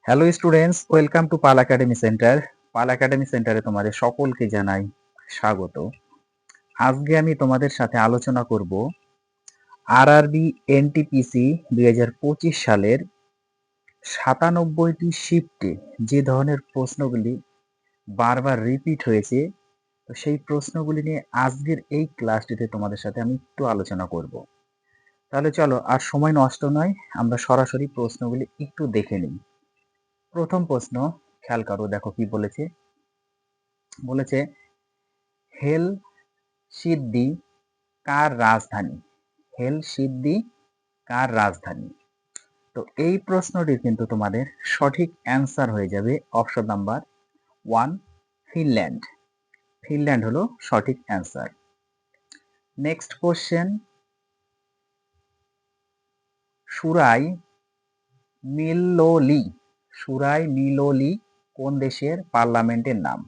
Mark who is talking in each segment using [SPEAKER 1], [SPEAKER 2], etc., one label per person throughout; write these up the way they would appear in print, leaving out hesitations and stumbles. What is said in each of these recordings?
[SPEAKER 1] Hello students, welcome to Pal academy centre. Pal academy সেন্টারে তোমাদের সকলকে জানাই স্বাগত। আজকে আমি তোমাদের সাথে আলোচনা করব আরআরবি এনটিপিসি 2025 সালের 97টি শিফটে যে ধরনের প্রশ্নগুলি বারবার রিপিট হয়েছে, তো সেই প্রশ্নগুলি নিয়ে আজকের এই ক্লাসটিতে তোমাদের সাথে আমি একটু আলোচনা করব। তাহলে চলো আর সময় নষ্ট নয়, আমরা সরাসরি প্রশ্নগুলি একটু দেখে নিই। প্রথম প্রশ্ন খেয়াল করো, দেখো কি বলেছে। বলেছে হেল সিদ্ধি কার রাজধানী? হেল সিদ্ধি কার রাজধানী? তো এই প্রশ্নটির কিন্তু তোমাদের সঠিক অ্যান্সার হয়ে যাবে অপশন নাম্বার 1, ফিনল্যান্ড। ফিনল্যান্ড হলো সঠিক অ্যান্সার। নেক্সট কোশ্চেন, সুরাই মিলোলি সুরাই মিলোলি কোন দেশের পার্লামেন্টের নাম?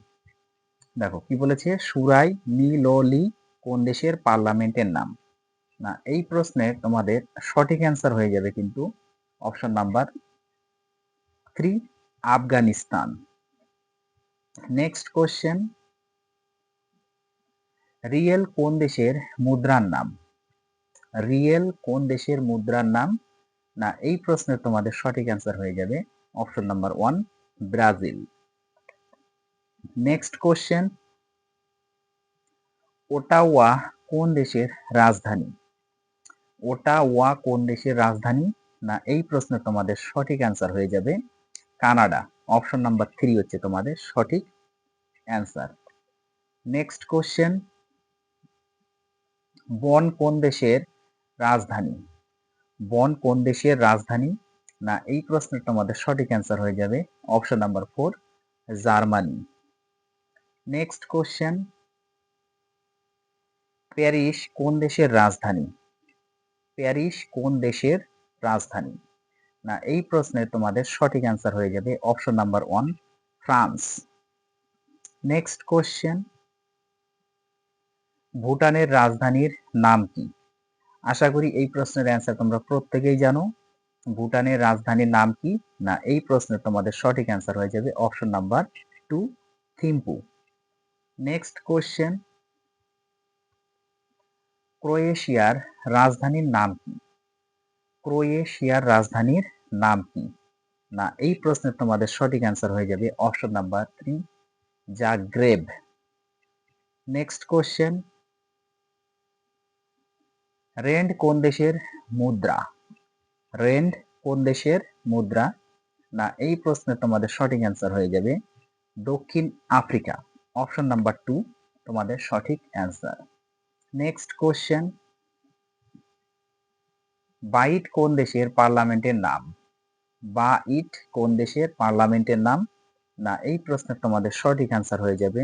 [SPEAKER 1] দেখো কি বলেছে, সুরাই মিলোলি কোন দেশের পার্লামেন্টের নাম? না, এই প্রশ্নের তোমাদের সঠিক অ্যান্সার হয়ে যাবে কিন্তু option number 3, Afghanistan. Next question, real কোন দেশের মুদ্রার নাম? রিয়েল কোন দেশের মুদ্রার নাম? না, এই প্রশ্নের তোমাদের সঠিক অ্যান্সার হয়ে যাবে option number 1, Brazil. Next question, Ottawa কোন দেশের রাজধানী? ওটাওয়া কোন দেশের রাজধানী? না, এই প্রশ্নের তোমাদের সঠিক অ্যান্সার হয়ে যাবে কানাডা। অপশন নাম্বার 3 হচ্ছে তোমাদের সঠিক অ্যান্সার। নেক্সট কোশ্চেন, বন কোন দেশের রাজধানী? বন কোন দেশের রাজধানী? না, এই প্রশ্নের তোমাদের সঠিক অ্যান্সার হয়ে যাবে option number 4, Germany. Next question, Paris কোন দেশের রাজধানী? প্যারিস কোন দেশের রাজধানী? না, এই প্রশ্নের তোমাদের সঠিক অ্যান্সার হয়ে যাবে option number 1, France. Next question, ভুটানের রাজধানীর নাম কি? আশা করি এই প্রশ্নের অ্যান্সার তোমরা প্রত্যেকেই জানো। ভুটানের রাজধানীর নাম কি? না, এই প্রশ্নের তোমাদের সঠিক অ্যান্সার হয়ে যাবে option number 2, Thimphu. Next question, ক্রোয়েশিয়ার রাজধানীর নাম কি? ক্রোয়েশিয়ার রাজধানীর নাম কি? না, এই প্রশ্নের তোমাদের সঠিক অ্যান্সার হয়ে যাবে option number 3, Zagreb. Next question, রেন্ড কোন দেশের মুদ্রা? রেন্ড কোন দেশের মুদ্রা? না, এই প্রশ্নের তোমাদের সঠিক অ্যান্সার হয়ে যাবে দক্ষিণ আফ্রিকা। অপশন নাম্বার 2 তোমাদের সঠিক অ্যান্সার। নেক্সট কোশ্চেন, বাইট কোন দেশের পার্লামেন্টের নাম? বাইট কোন দেশের পার্লামেন্টের নাম? না, এই প্রশ্নের তোমাদের সঠিক অ্যান্সার হয়ে যাবে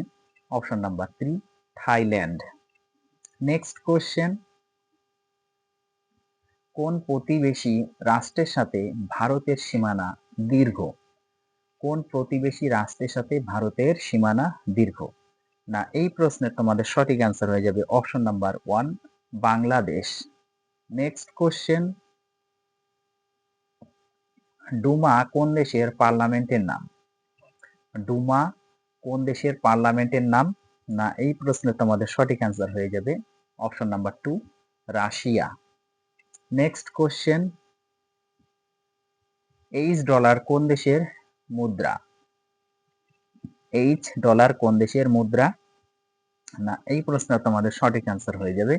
[SPEAKER 1] option number 3, Thailand. Next question, কোন প্রতিবেশী রাষ্ট্রের সাথে ভারতের সীমানা দীর্ঘ? কোন প্রতিবেশী রাষ্ট্রের সাথে ভারতের সীমানা দীর্ঘ? না, এই প্রশ্নের তোমাদের সঠিক অ্যান্সার হয়ে যাবে option number 1, Bangladesh. Next question, Duma কোন দেশের পার্লামেন্টের নাম? ডুমা কোন দেশের পার্লামেন্টের নাম? না, এই প্রশ্নের তোমাদের সঠিক অ্যান্সার হয়ে যাবে option number 2, Russia. Next question, H dollar কোন দেশের মুদ্রা? এইচ ডলার কোন দেশের মুদ্রা? না, এই প্রশ্নের তোমাদের সঠিক অ্যান্সার হয়ে যাবে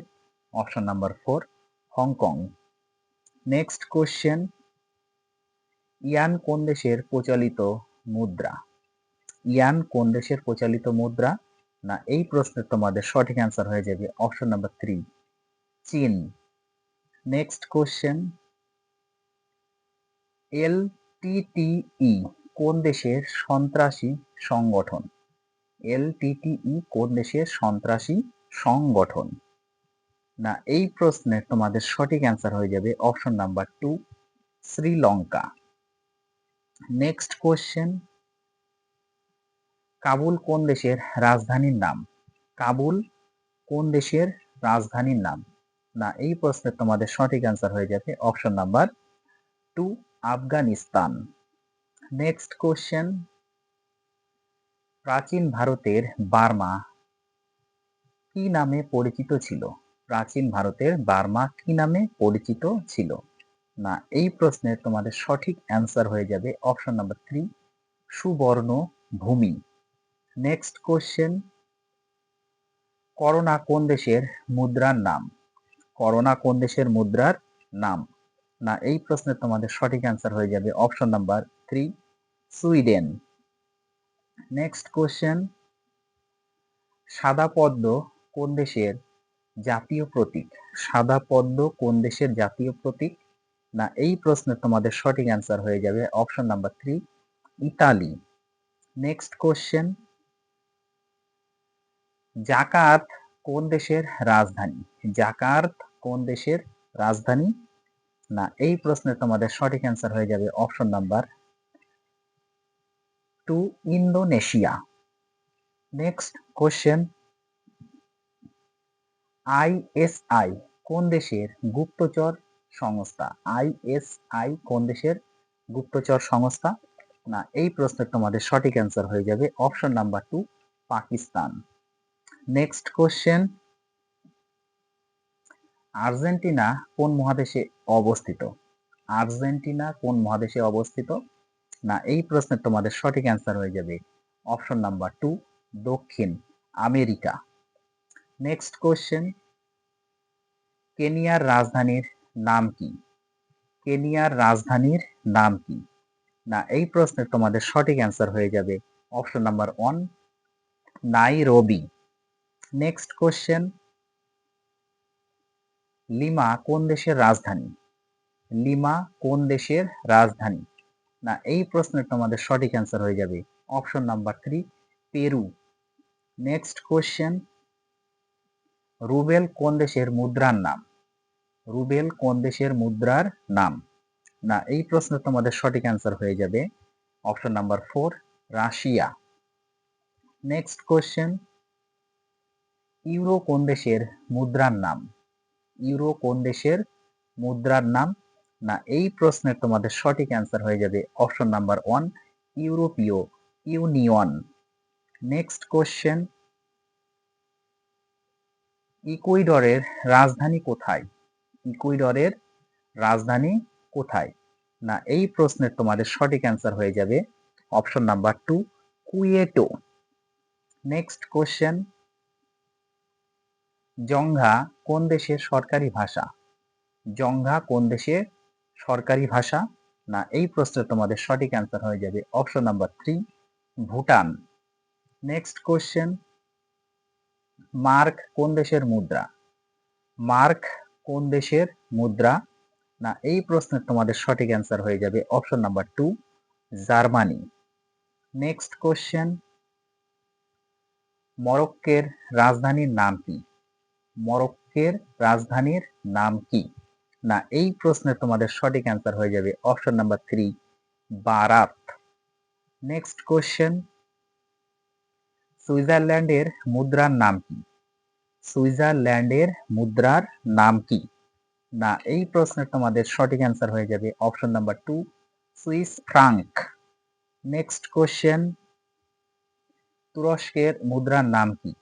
[SPEAKER 1] option number 4, Hong Kong. Next question, yuan কোন দেশের প্রচলিত মুদ্রা? ইয়ান কোন দেশের প্রচলিত মুদ্রা? না, এই প্রশ্নের তোমাদের সঠিক অ্যান্সার হয়ে যাবে অপশন নাম্বার 3, চীন। নেক্সট কোশ্চেন, এলটিটিই কোন দেশের সন্ত্রাসী সংগঠন? এলটিটিই কোন দেশের সন্ত্রাসী সংগঠন? না, এই প্রশ্নের তোমাদের সঠিক অ্যান্সার হয়ে যাবে option number 2, Sri Lanka. Next question, Kabul কোন দেশের রাজধানীর নাম? কাবুল কোন দেশের রাজধানীর নাম? না, এই প্রশ্নের তোমাদের সঠিক অ্যান্সার হয়ে যাবে option number 2, Afghanistan. Next question, প্রাচীন ভারতের বার্মা কি নামে পরিচিত ছিল? প্রাচীন ভারতের বার্মা কি নামে পরিচিত ছিল? না, এই প্রশ্নের তোমাদের সঠিক অ্যান্সার হয়ে যাবে অপশন নাম্বার 3, সুবর্ণ ভূমি। নেক্সট কোশ্চেন, করোনা কোন দেশের মুদ্রার নাম? করোনা কোন দেশের মুদ্রার নাম? না, এই প্রশ্নের তোমাদের সঠিক অ্যান্সার হয়ে যাবে option number 3, Sweden. Next question, সাদা পদ্ম কোন দেশের জাতীয় প্রতীক? সাদা পদ্ম কোন দেশের জাতীয় প্রতীক? না, এই প্রশ্নের তোমাদের সঠিক অ্যান্সার হয়ে যাবে option number 3, Italy. Next question, Jakarta কোন দেশের রাজধানী? জাকার্ত কোন দেশের রাজধানী? না, এই প্রশ্নের তোমাদের সঠিক অ্যান্সার হয়ে যাবে option number 2, Indonesia. Next question, ISI কোন দেশের গুপ্তচর সংস্থা? আইএসআই কোন দেশের গুপ্তচর সংস্থা? না, এই প্রশ্নের তোমাদের সঠিক অ্যান্সার হয়ে যাবে option number 2, Pakistan. Next question, Argentina কোন মহাদেশে অবস্থিত? আর্জেন্টিনা কোন মহাদেশে অবস্থিত? না, এই প্রশ্নের তোমাদের সঠিক অ্যান্সার হয়ে যাবে অপশন নাম্বার 2, দক্ষিণ আমেরিকা। নেক্সট কোশ্চেন, কেনিয়ার রাজধানীর নাম কি? কেনিয়ার রাজধানীর নাম কি? না, এই প্রশ্নের তোমাদের সঠিক অ্যান্সার হয়ে যাবে option number 1, Nairobi. Next question, lima কোন দেশের রাজধানী? লিমা কোন দেশের রাজধানী? না, এই প্রশ্নের তোমাদের সঠিক অ্যান্সার হয়ে যাবে option number 3, Peru. Next question, Rubel কোন দেশের মুদ্রার নাম? রুবেল কোন দেশের মুদ্রার নাম? না, এই প্রশ্নের তোমাদের সঠিক অ্যান্সার হয়ে যাবে option number 4, Russia. Next question, euro কোন দেশের মুদ্রার নাম? ইউরো কোন দেশের মুদ্রার নাম? না, এই প্রশ্নের তোমাদের সঠিক অ্যান্সার হয়ে যাবে অপশন নাম্বার 1, ইউরোপীয় ইউনিয়ন। নেক্সট কোশ্চেন, ইকুয়েডরের রাজধানী কোথায়? ইকুয়েডরের রাজধানী কোথায়? না, এই প্রশ্নের তোমাদের সঠিক অ্যান্সার হয়ে যাবে অপশন নাম্বার 2, কুয়েটো। নেক্সট কোশ্চেন, জংঘা কোন দেশের সরকারি ভাষা? জংঘা কোন দেশের সরকারি ভাষা? না, এই প্রশ্নের তোমাদের সঠিক অ্যান্সার হয়ে যাবে option number 3, Bhutan. Next question, mark কোন দেশের মুদ্রা? মার্ক কোন দেশের মুদ্রা? না, এই প্রশ্নের তোমাদের সঠিক অ্যান্সার হয়ে যাবে option number 2, Germany. Next question, মরক্কোর রাজধানীর নাম কি? মরক্কোর রাজধানীর নাম কি? না, এই প্রশ্নের তোমাদের সঠিক অ্যান্সার হয়ে যাবে অপশন নাম্বার 3, বারাত। নেক্সট কোশ্চেন, সুইজারল্যান্ডের মুদ্রার নাম কি? সুইজারল্যান্ডের মুদ্রার নাম কি? না, এই প্রশ্নের তোমাদের সঠিক অ্যান্সার হয়ে যাবে option number 2, Swiss Frank. Next question, তুরস্কের মুদ্রার নাম কি?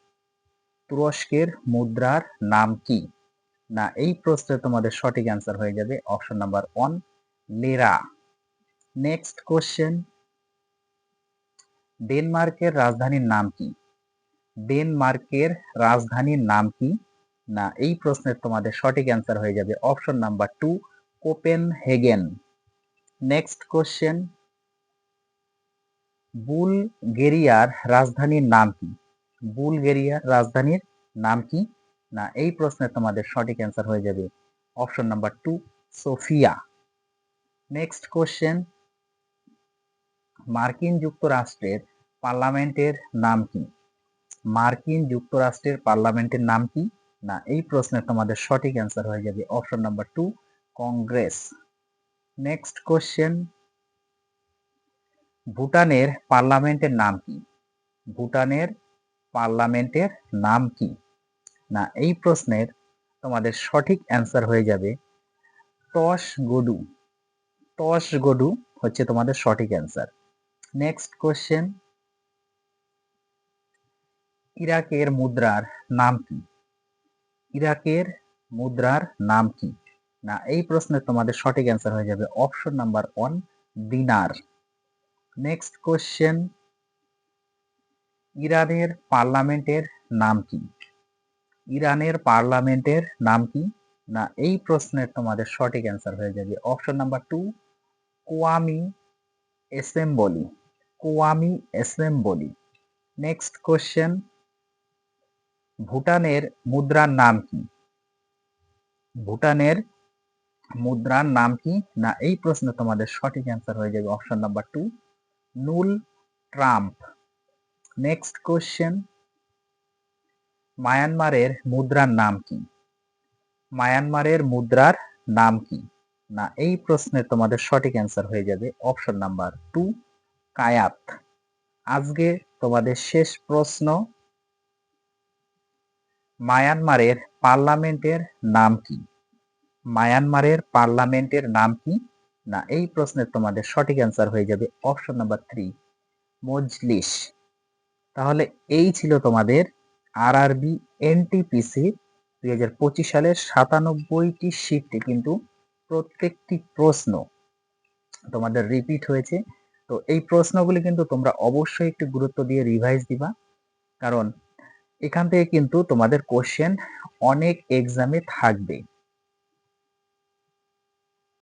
[SPEAKER 1] তুরস্কের মুদ্রার নাম কি? না, এই প্রশ্নের তোমাদের সঠিক অ্যান্সার হয়ে যাবে option number 1, Lira. Next question, ডেনমার্কের রাজধানীর নাম কি? ডেনমার্কের রাজধানীর নাম কি? না, এই প্রশ্নের তোমাদের সঠিক অ্যান্সার হয়ে যাবে option number 2, Copenhagen. Next question, বুলগেরিয়ার রাজধানীর নাম কি? বুলগেরিয়ার রাজধানীর নাম কি? না, এই প্রশ্নের তোমাদের সঠিক অ্যান্সার হয়ে যাবে option number 2, Sophia. Next question, মার্কিন যুক্তরাষ্ট্রের পার্লামেন্টের নাম কি? মার্কিন যুক্তরাষ্ট্রের পার্লামেন্টের নাম কি? না, এই প্রশ্নের তোমাদের সঠিক অ্যান্সার হয়ে যাবে option number 2, Congress. Next question, ভুটানের পার্লামেন্টের নাম কি? ভুটানের পার্লামেন্টের নাম কি? না, এই প্রশ্নের তোমাদের সঠিক অ্যান্সার হয়ে যাবে টস গডু। টস গডু হচ্ছে তোমাদের সঠিক অ্যান্সার। নেক্সট কোশ্চেন, ইরাকের মুদ্রার নাম কি? ইরাকের মুদ্রার নাম কি? না এই প্রশ্নের তোমাদের সঠিক অ্যান্সার হয়ে যাবে অপশন নাম্বার 1, দিনার। নেক্সট কোশ্চেন, ইরানের পার্লামেন্টের নাম কি? ইরানের পার্লামেন্টের নাম কি? না এই প্রশ্নের তোমাদের সঠিক অ্যান্সার হয়ে যাবে option number 2, Qaumi assembly. Qaumi assembly. Next question, ভুটানের মুদ্রার নাম কি? ভুটানের মুদ্রার নাম কি? না এই প্রশ্নে তোমাদের সঠিক অ্যান্সার হয়ে যাবে option number 2, ngultrum. Next question, মায়ানমারের মুদ্রার নাম কি? মায়ানমারের মুদ্রার নাম কি? না এই প্রশ্নের তোমাদের সঠিক অ্যান্সার হয়ে যাবে অপশন নাম্বার 2, কায়াত। আজকে তোমাদের শেষ প্রশ্ন, মায়ানমারের পার্লামেন্টের নাম কি? মায়ানমারের পার্লামেন্টের নাম কি? না এই প্রশ্নের তোমাদের সঠিক অ্যান্সার হয়ে যাবে অপশন নাম্বার 3, মজলিস। তাহলে এই ছিল তোমাদের আরআরবি এনটিপিসি 2025 সালের 97টি শিফটে কিন্তু প্রত্যেকটি প্রশ্ন তোমাদের রিপিট হয়েছে। তো এই প্রশ্নগুলি কিন্তু তোমরা অবশ্যই একটু গুরুত্ব দিয়ে রিভাইজ দিবা, কারণ এখান থেকে কিন্তু তোমাদের কোশ্চেন অনেক এক্সামে থাকবে।